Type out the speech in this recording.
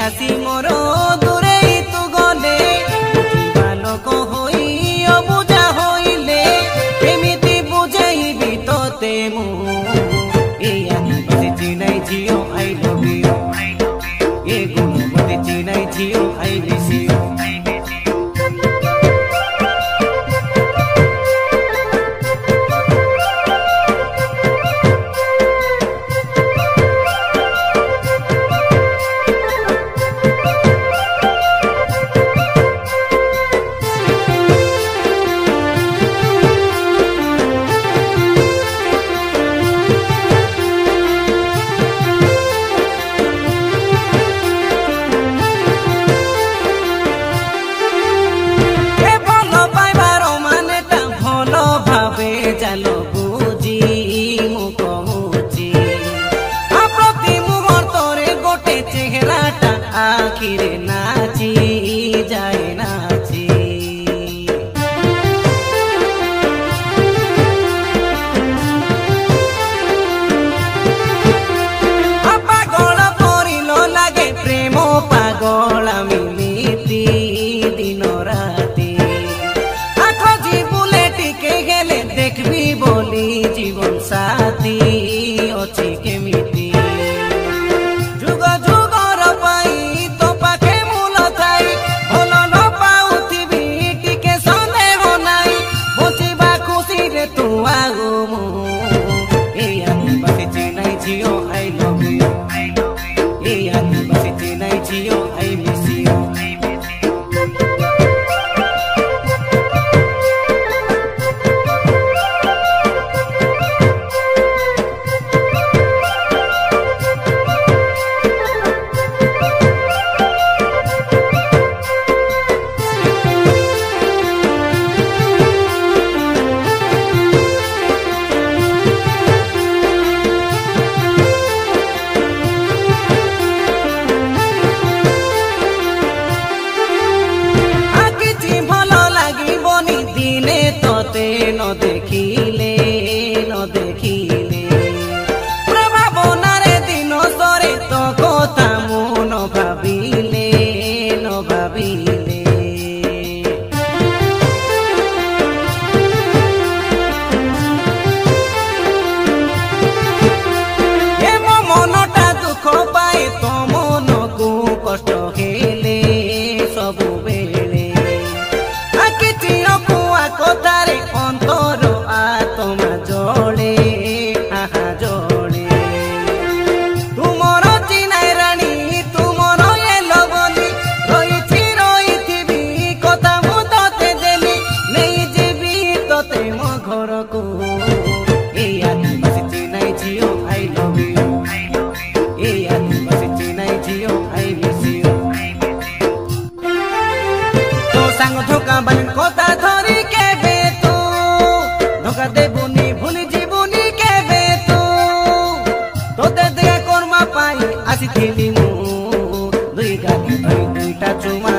आसी मोर दूरे तू गले बालक होई अबुझा होइले एमिति बुझाइबी तोते मु ए आदिबासी चिनाई झियो आई लव यू ए गुणवती चिनाई झियो आई मिस यू चलो बुझी मु कहूची प्रति मुहूर्तरे गोटे चेहराटा आखिरे नाची जाए नाची पागल परिलो लागे प्रेम पागल मिलिती दिन राती आखोजी बुलेटी के गेले देखबी बोली जीवन साथी अच्छी केमिति जुग जुगर पाई तो पाखे मूल थाई भल न पाउथिबी टिके संदेह नाई बचिबा खुशी रे तू आगो मु ए आदिबासी चिनाई झियो आई लव यू ए आदिबासी चिनाई झियो आई मिस यू न देखिले प्रभावनारे दिन सरे तो कथा मु न भाविले ए मो मनटा दुख पाए तो मन को कष्ट हेले सबु बेले आखि कुआ कथारे अंतर आत्मा जोड़े आहा जोड़े तुमर चिनाई रानी तुमर ये लवली रही कथा मु तोते देली नहीं जीवी तोते मो घर को ए आदिबासी चिनाई झियो आई लव यू ए आदिबासी चिनाई झियो आई मिस यू तो सांग धोका बन कथा धरी केबे तू धोका देबुनी भूली जीवनी केबे तू तोते देखा कर्मा पाई आसी थिली मु दुई गाली दुईटा चुमा